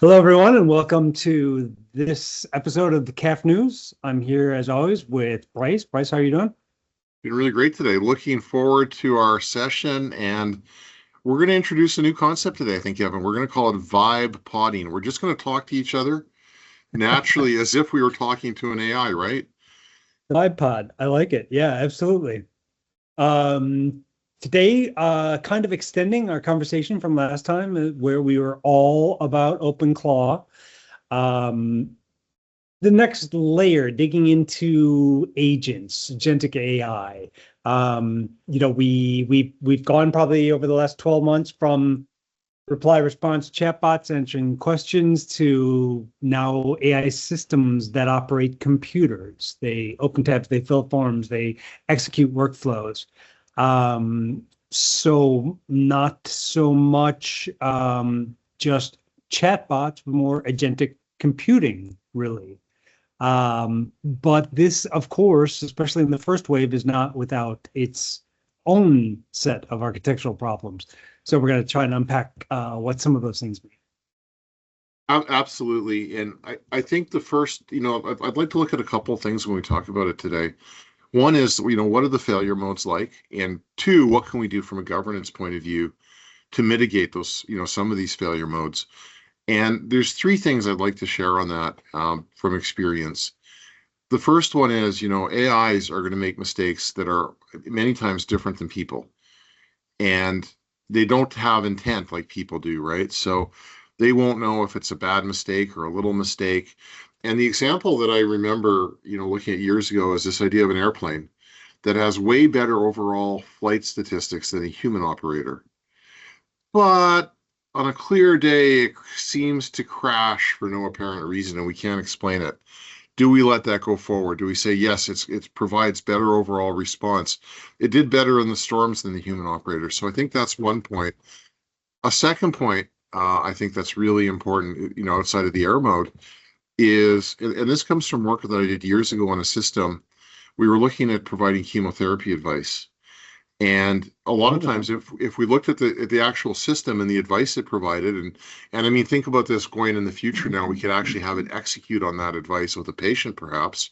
Hello, everyone, and welcome to this episode of the CAF News. I'm here, as always, with Brice. Brice, how are you doing? Been really great today. Looking forward to our session, and we're going to introduce a new concept today, I think, Evan. We're going to call it vibe podding. We're just going to talk to each other naturally as if we were talking to an AI, right? The iPod. I like it. Yeah, absolutely. Um, Today, kind of extending our conversation from last time, where we were all about OpenClaw. Um, the next layer, digging into agents, agentic AI. We've gone probably over the last 12 months from reply response chatbots answering questions to now AI systems that operate computers. They open tabs, they fill forms, they execute workflows. So not so much just chatbots, but more agentic computing, really. But this, of course, especially in the first wave, is not without its own set of architectural problems. So we're going to try and unpack what some of those things mean. Absolutely. And I think the first, I'd like to look at a couple of things when we talk about it today. One is, what are the failure modes like? And two, what can we do from a governance point of view to mitigate those, some of these failure modes? And there's three things I'd like to share on that from experience. The first one is, AIs are going to make mistakes that are many times different than people. And they don't have intent like people do, right? So they won't know if it's a bad mistake or a little mistake. And the example that I remember, looking at years ago is this idea of an airplane that has way better overall flight statistics than a human operator. But on a clear day, it seems to crash for no apparent reason, and we can't explain it. Do we let that go forward? Do we say, yes, it provides better overall response? It did better in the storms than the human operator. So I think that's one point. A second point, I think that's really important, outside of the air mode, is, and this comes from work that I did years ago on a system. We were looking at providing chemotherapy advice. And a lot of times, if we looked at the actual system and the advice it provided, and I mean, think about this going in the future now, we could actually have it execute on that advice with a patient, perhaps.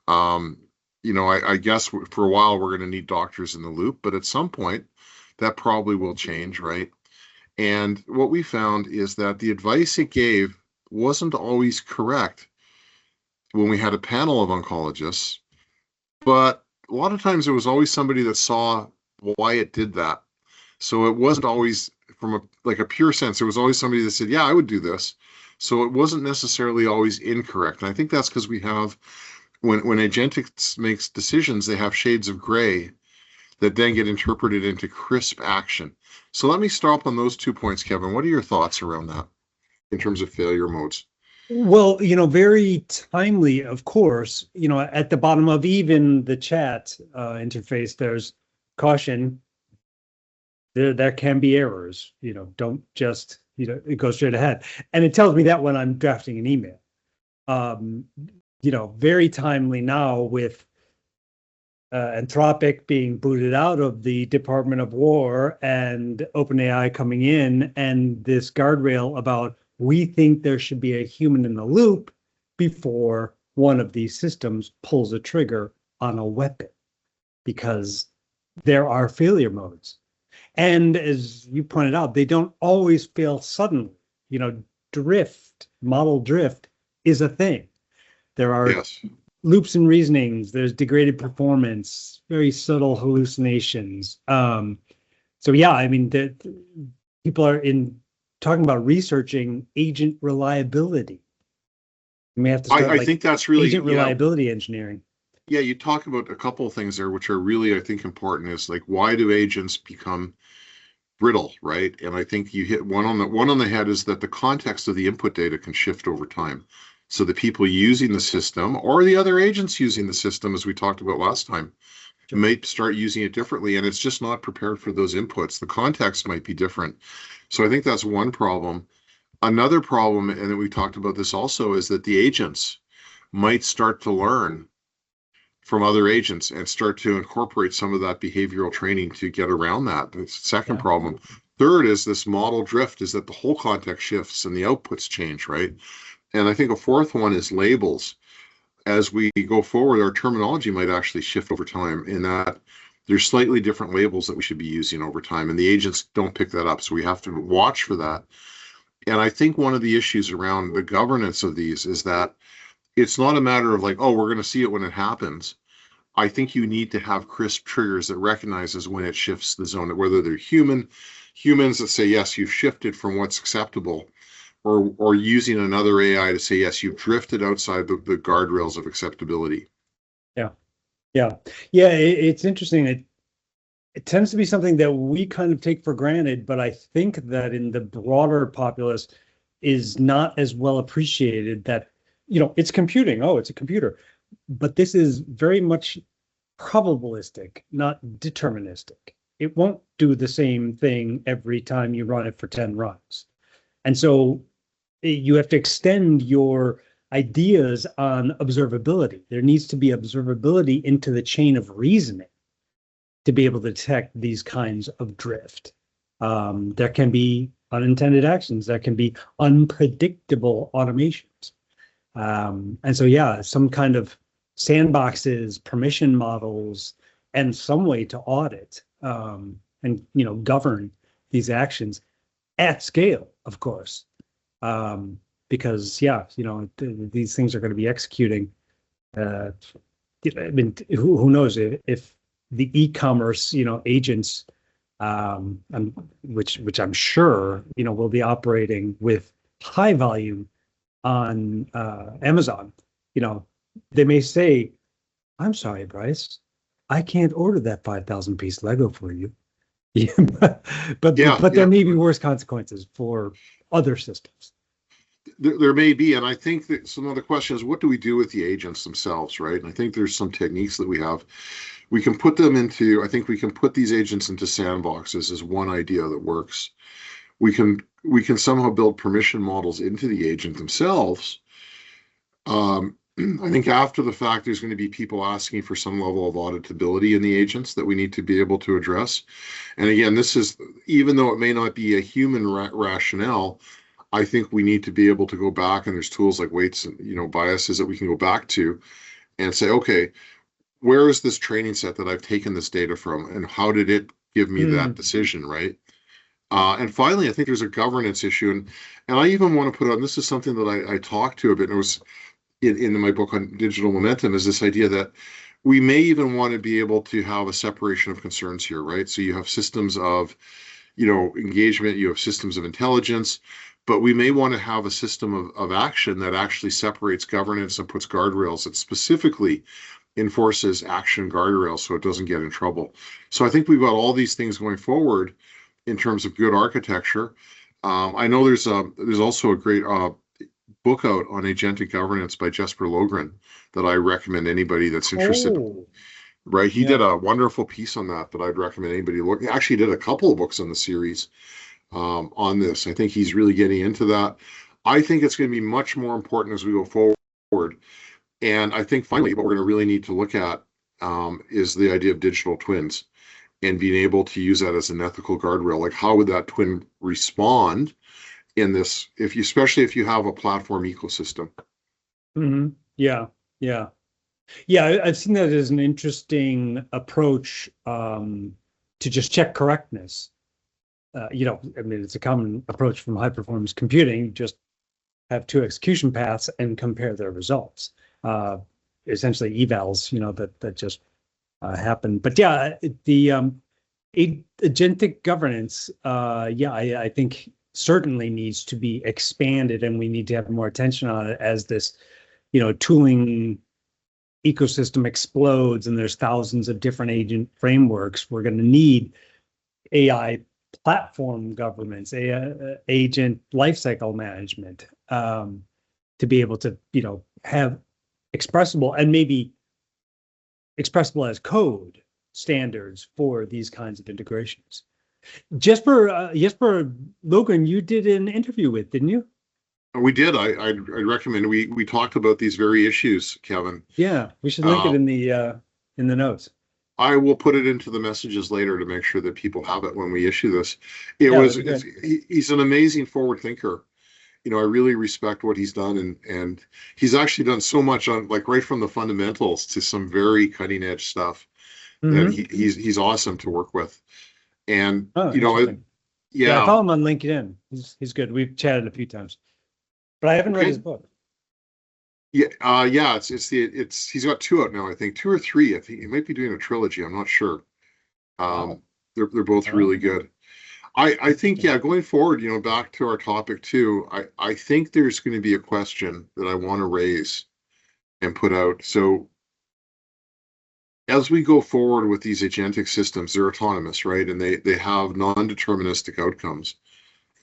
Um, I guess for a while we're going to need doctors in the loop, but at some point that probably will change, right? And what we found is that the advice it gave wasn't always correct when we had a panel of oncologists, but a lot of times there was always somebody that saw why it did that. So it wasn't always from a pure sense. There was always somebody that said, yeah, I would do this. So it wasn't necessarily always incorrect. And I think that's because we have, when Agentic makes decisions, they have shades of gray that then get interpreted into crisp action. So let me stop on those 2 points, Kevin. What are your thoughts around that in terms of failure modes? Well, very timely, of course. At the bottom of even the chat interface, there's caution. There can be errors. Don't just go straight ahead. And it tells me that when I'm drafting an email. Um, very timely now with Anthropic being booted out of the Department of War and OpenAI coming in, and this guardrail about we think there should be a human in the loop before one of these systems pulls a trigger on a weapon, because there are failure modes. And as you pointed out, they don't always fail suddenly. Model drift is a thing. There are Yes. loops and reasonings, there's degraded performance, very subtle hallucinations. So yeah, I mean, people are talking about researching agent reliability. We may have to start I think that's really, agent reliability engineering. yeah, you talk about a couple of things there, which are really, I think, important is like, why do agents become brittle, right? And I think you hit one on the head is that the context of the input data can shift over time. So the people using the system or the other agents using the system, as we talked about last time, Sure. may start using it differently, and it's just not prepared for those inputs. The context might be different. So I think that's one problem. Another problem, and then we talked about this also, is that the agents might start to learn from other agents and start to incorporate some of that behavioral training to get around that. The second Yeah. problem. Third is this model drift, is that the whole context shifts and the outputs change, right? And I think a fourth one is labels. As we go forward, our terminology might actually shift over time in that there's slightly different labels that we should be using over time, and the agents don't pick that up. So we have to watch for that. And I think one of the issues around the governance of these is that it's not a matter of like, oh, we're going to see it when it happens. I think you need to have crisp triggers that recognizes when it shifts the zone, whether they're humans that say, yes, you've shifted from what's acceptable, or using another AI to say, yes, you've drifted outside the guardrails of acceptability. Yeah. Yeah. Yeah. It's interesting. It tends to be something that we kind of take for granted, but I think that in the broader populace is not as well appreciated that, it's computing. Oh, it's a computer. But this is very much probabilistic, not deterministic. It won't do the same thing every time you run it for 10 runs. And so you have to extend your ideas on observability. There needs to be observability into the chain of reasoning to be able to detect these kinds of drift. There can be unintended actions. There can be unpredictable automations. And so, yeah, some kind of sandboxes, permission models, and some way to audit and govern these actions at scale, of course, because these things are going to be executing. I mean, who knows if the e-commerce agents, which I'm sure will be operating with high volume on Amazon, they may say, "I'm sorry, Brice, I can't order that 5,000 piece Lego for you." Yeah, but there may be worse consequences for other systems. There may be, and I think that some of the question is, what do we do with the agents themselves, right? And I think there's some techniques that we have. We can put them into, I think we can put these agents into sandboxes as one idea that works. We can somehow build permission models into the agent themselves. I think after the fact, there's going to be people asking for some level of auditability in the agents that we need to be able to address. And again, this is, even though it may not be a human rationale, I think we need to be able to go back, and there's tools like weights and biases that we can go back to and say, okay, where is this training set that I've taken this data from, and how did it give me that decision, right? And finally, I think there's a governance issue, and I even want to put on, this is something that I talked to a bit, and it was in my book on digital momentum, is this idea that we may even want to be able to have a separation of concerns here, right? So you have systems of, engagement, you have systems of intelligence, but we may want to have a system of action that actually separates governance and puts guardrails that specifically enforces action guardrails so it doesn't get in trouble. So I think we've got all these things going forward in terms of good architecture. I know there's also a great book out on agentic governance by Jesper Logren that I recommend anybody that's interested. Right, he did a wonderful piece on that I'd recommend anybody look. He actually did a couple of books on the series on this. I think he's really getting into that. I think it's going to be much more important as we go forward. And I think finally, what we're going to really need to look at is the idea of digital twins and being able to use that as an ethical guardrail. Like, how would that twin respond in this, especially if you have a platform ecosystem? Mm-hmm. Yeah. I've seen that as an interesting approach to just check correctness. It's a common approach from high performance computing. Just have two execution paths and compare their results. Essentially evals, that just happen. But yeah, the agentic governance, I think certainly needs to be expanded, and we need to have more attention on it as this, tooling ecosystem explodes and there's thousands of different agent frameworks. We're going to need AI platform governance, agent lifecycle management, to be able to, have expressible and maybe expressible as code standards for these kinds of integrations. Jesper Logan, you did an interview with, didn't you? We did. I'd recommend. We talked about these very issues, Kevin. Yeah, we should link it in the notes. I will put it into the messages later to make sure that people have it when we issue this. Yeah, that'd be good. He's an amazing forward thinker. I really respect what he's done, and he's actually done so much on, like, right from the fundamentals to some very cutting edge stuff that Hmm. he's awesome to work with. And Oh, interesting. Yeah, I yeah, follow him on LinkedIn. He's good. We've chatted a few times, but I haven't read his okay, book. yeah, yeah. It's he's got two out now, I think, two or three. I think he might be doing a trilogy. I'm not sure. Wow. Um, they're both All right. really good. I think, Interesting. yeah, going forward, back to our topic too, I think there's going to be a question that I want to raise and put out. So as we go forward with these agentic systems, they're autonomous, right? And they have non-deterministic outcomes.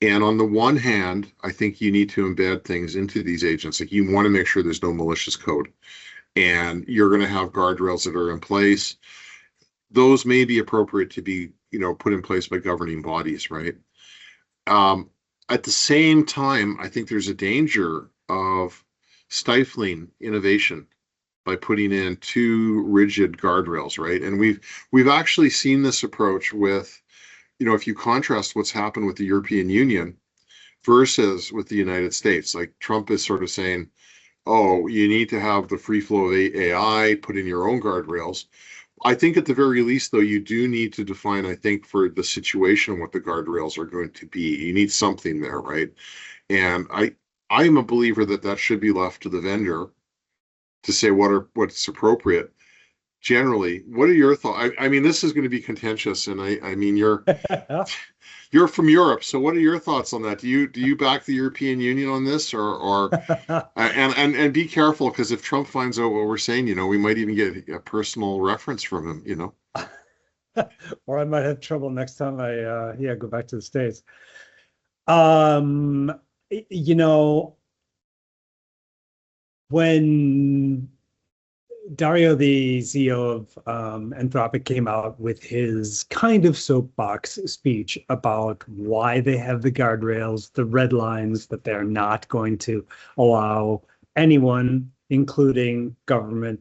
And on the one hand, I think you need to embed things into these agents. Like, you want to make sure there's no malicious code, and you're going to have guardrails that are in place. Those may be appropriate to be, put in place by governing bodies, right? Um, at the same time, I think there's a danger of stifling innovation by putting in too rigid guardrails, right? And we've actually seen this approach with, if you contrast what's happened with the European Union versus with the United States, like Trump is sort of saying, oh, you need to have the free flow of AI, put in your own guardrails. I think at the very least, though, you do need to define, I think, for the situation, what the guardrails are going to be. You need something there, right? And I'm a believer that that should be left to the vendor to say what's appropriate. Generally, what are your thoughts? I mean, this is going to be contentious, and I mean, you're from Europe, so what are your thoughts on that? Do you back the European Union on this, or and be careful, because if Trump finds out what we're saying, we might even get a personal reference from him. Or I might have trouble next time I go back to the States. Um, you know, when Dario, the CEO of Anthropic, came out with his kind of soapbox speech about why they have the guardrails, the red lines, that they're not going to allow anyone, including government,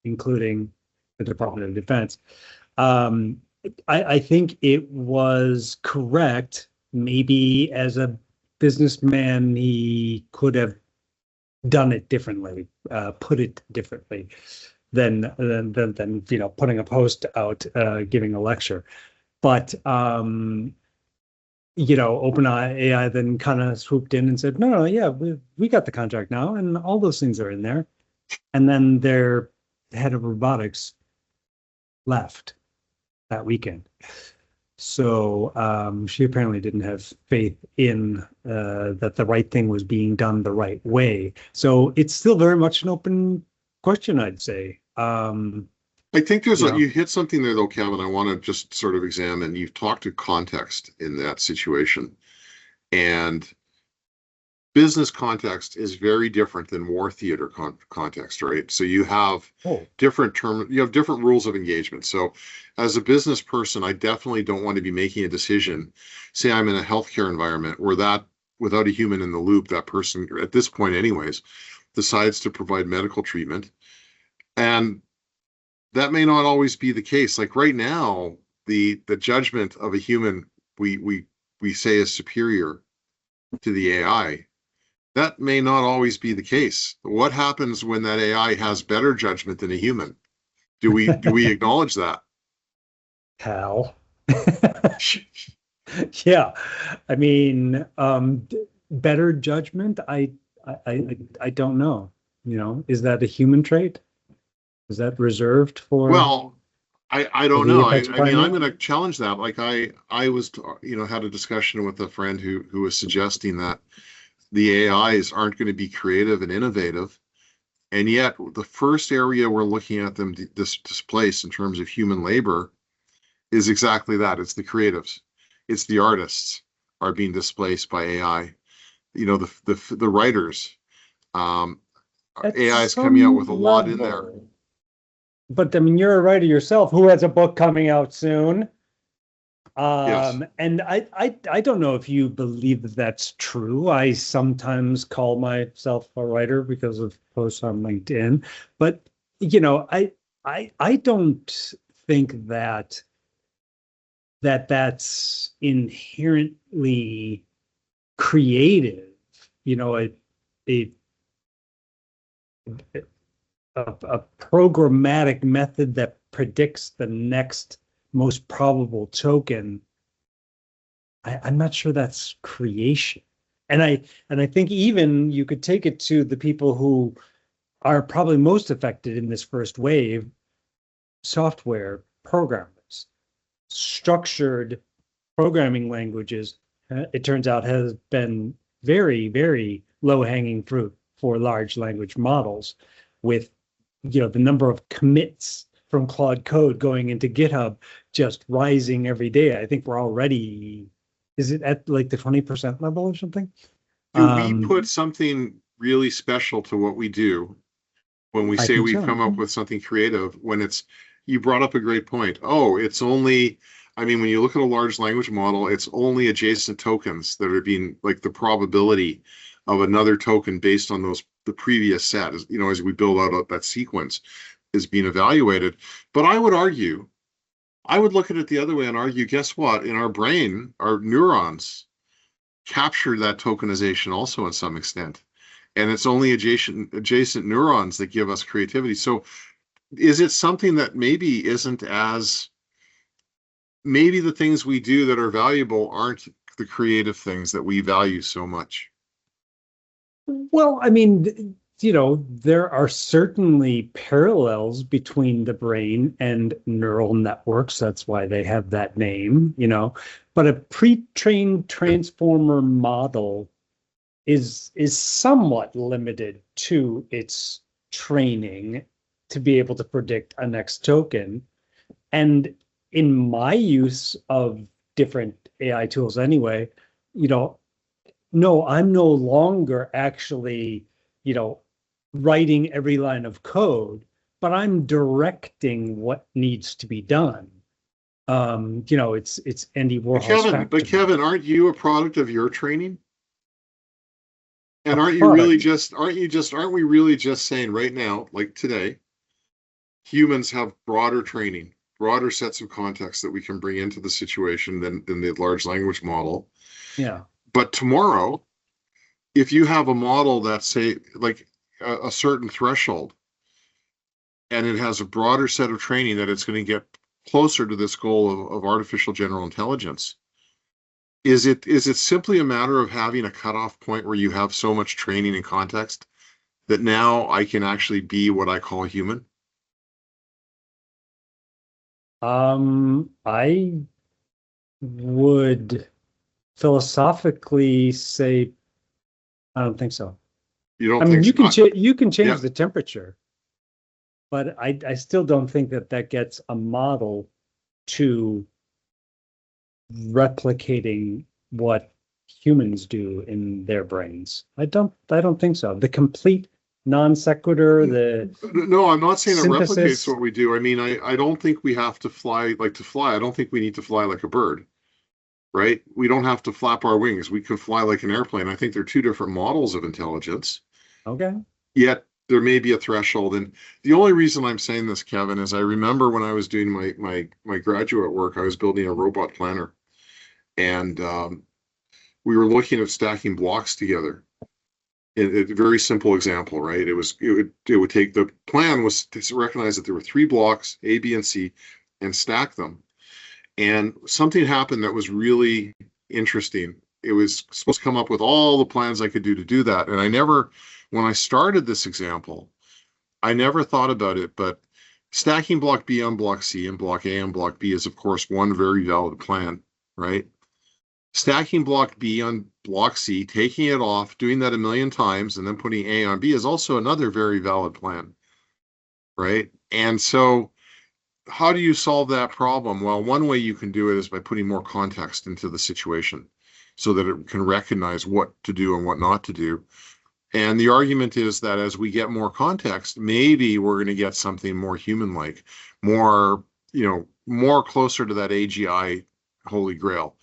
including the Department of Defense. Um, I think it was correct. Maybe as a businessman, he could have done it differently, put it differently than putting a post out, giving a lecture. But OpenAI then kind of swooped in and said, no, yeah, we got the contract now, and all those things are in there. And then their head of robotics left that weekend. So she apparently didn't have faith in that the right thing was being done the right way. So it's still very much an open question, I'd say. I think You know, you hit something there, though, Kevin. I want to just sort of examine. You've talked to context in that situation, and business context is very different than war theater context, right? So you have oh, different rules of engagement. So as a business person, I definitely don't want to be making a decision. Say I'm in a healthcare environment where that, without a human in the loop, that person, at this point anyways, decides to provide medical treatment. And that may not always be the case. Like right now, the judgment of a human, we say, is superior to the AI. That may not always be the case. What happens when that AI has better judgment than a human? Do we acknowledge that? Hal. Yeah, I mean, better judgment. I don't know. Is that a human trait? Is that reserved for Well, I don't the know. apex I mean, I'm primate? going to challenge that. Like I was, had a discussion with a friend who was suggesting that the AIs aren't going to be creative and innovative, and yet the first area we're looking at them displace in terms of human labor is exactly that. It's the creatives, it's the artists are being displaced by AI. The writers. Um, At AI is coming out with some a lot in there. level. But I mean, you're a writer yourself who has a book coming out soon. Yes. And I don't know if you believe that that's true. I sometimes call myself a writer because of posts on LinkedIn, but I don't think that's inherently creative, a a a programmatic method that predicts the next most probable token. I'm not sure that's creation. And I think even you could take it to the people who are probably most affected in this first wave, software programmers. Structured programming languages, it turns out, has been very, very low-hanging fruit for large language models, with the number of commits from Claude Code going into GitHub just rising every day. I think we're already, is it at like the 20% level or something? Do we put something really special to what we do when we say we've come up with something creative, when you brought up a great point. Oh, it's only, when you look at a large language model, it's only adjacent tokens that are being, like, the probability of another token based on the previous set, as we build out that sequence, is being evaluated. But I would look at it the other way and argue, guess what? In our brain, our neurons capture that tokenization also in some extent. And it's only adjacent neurons that give us creativity. So is it something that maybe isn't as, maybe the things we do that are valuable aren't the creative things that we value so much? Well, there are certainly parallels between the brain and neural networks. That's why they have that name, but a pre-trained transformer model is somewhat limited to its training to be able to predict a next token. And in my use of different AI tools anyway, no, I'm no longer actually, writing every line of code, but I'm directing what needs to be done. It's Andy Warhol's But Kevin, aren't you a product of your training? And aren't we really just saying right now, like today, humans have broader training, broader sets of contexts that we can bring into the situation than the large language model. Yeah. But tomorrow, if you have a model that's, say, like a certain threshold, and it has a broader set of training, that it's going to get closer to this goal of artificial general intelligence. Is it simply a matter of having a cutoff point where you have so much training and context that now I can actually be what I call human? I would philosophically say, I don't think so. You don't think you can so? you can change Yeah. the temperature, but I still don't think that gets a model to replicating what humans do in their brains. I don't think so. The complete non sequitur, No, I'm not saying synthesis. It replicates what we do. I don't think we have to fly like to fly. I don't think we need to fly like a bird, right? We don't have to flap our wings. We can fly like an airplane. I think they're two different models of intelligence. Okay. Yet there may be a threshold. And the only reason I'm saying this, Kevin, is I remember when I was doing my graduate work, I was building a robot planner, and we were looking at stacking blocks together. A very simple example, right? It would take, the plan was to recognize that there were 3 blocks, A, B, and C, and stack them. And something happened that was really interesting. It was supposed to come up with all the plans I could do to do that. And when I started this example, I never thought about it, but stacking block B on block C and block A on block B is, of course, one very valid plan, right? Stacking block B on block C, taking it off, doing that a million times, and then putting A on B is also another very valid plan, right? And so how do you solve that problem? Well, one way you can do it is by putting more context into the situation so that it can recognize what to do and what not to do. And the argument is that as we get more context, maybe we're going to get something more human-like, more closer to that AGI holy grail.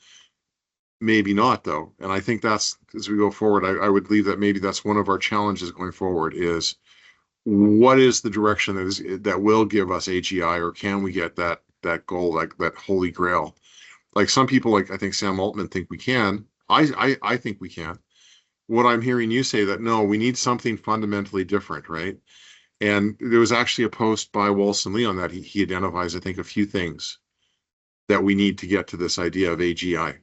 Maybe not, though. And I think that's, as we go forward, I would leave that maybe that's one of our challenges going forward, is what is the direction that will give us AGI, or can we get that that goal, like that holy grail. Like some people, like I think Sam Altman, think we can. I think we can. What I'm hearing you say that no, we need something fundamentally different, right? And there was actually a post by Wolfson Lee on that. He identifies, I think, a few things that we need to get to this idea of AGI.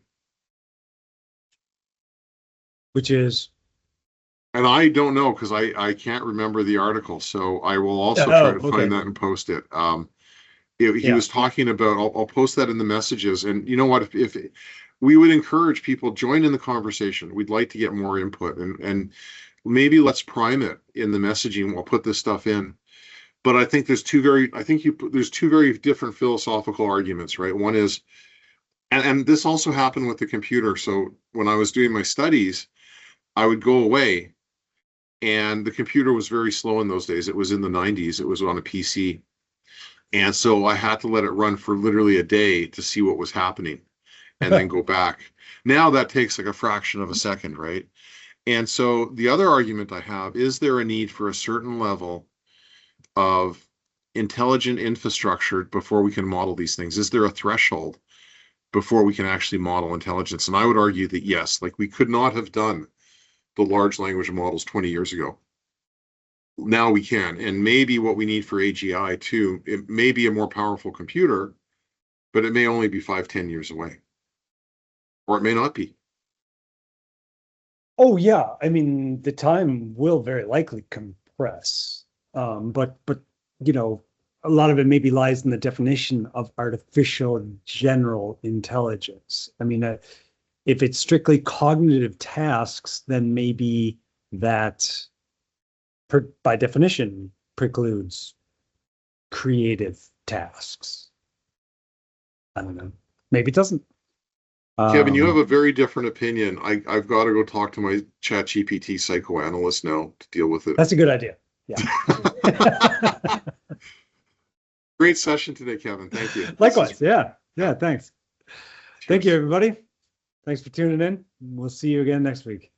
Which is? And I don't know because I can't remember the article. So I will also try to find that and post it. He was talking about, I'll post that in the messages. And you know what, if we would encourage people join in the conversation, we'd like to get more input and maybe let's prime it in the messaging. We'll put this stuff in. But I think there's two very different philosophical arguments, right? One is, and this also happened with the computer. So when I was doing my studies, I would go away and the computer was very slow in those days. It was in the 90s. It was on a PC. And so I had to let it run for literally a day to see what was happening and then go back. Now that takes like a fraction of a second, right? And so the other argument I have, is there a need for a certain level of intelligent infrastructure before we can model these things? Is there a threshold before we can actually model intelligence? And I would argue that yes, like we could not have done the large language models 20 years ago. Now we can. And maybe what we need for AGI too, it may be a more powerful computer, but it may only be 5-10 years away. Or it may not be. Oh yeah, I mean the time will very likely compress, but you know, a lot of it maybe lies in the definition of artificial general intelligence. I mean, if it's strictly cognitive tasks, then maybe that, by definition, precludes creative tasks. I don't know. Maybe it doesn't. Kevin, you have a very different opinion. I've got to go talk to my ChatGPT psychoanalyst now to deal with it. That's a good idea. Yeah. Great session today, Kevin. Thank you. Likewise. Yeah. Thanks. Cheers. Thank you, everybody. Thanks for tuning in. We'll see you again next week.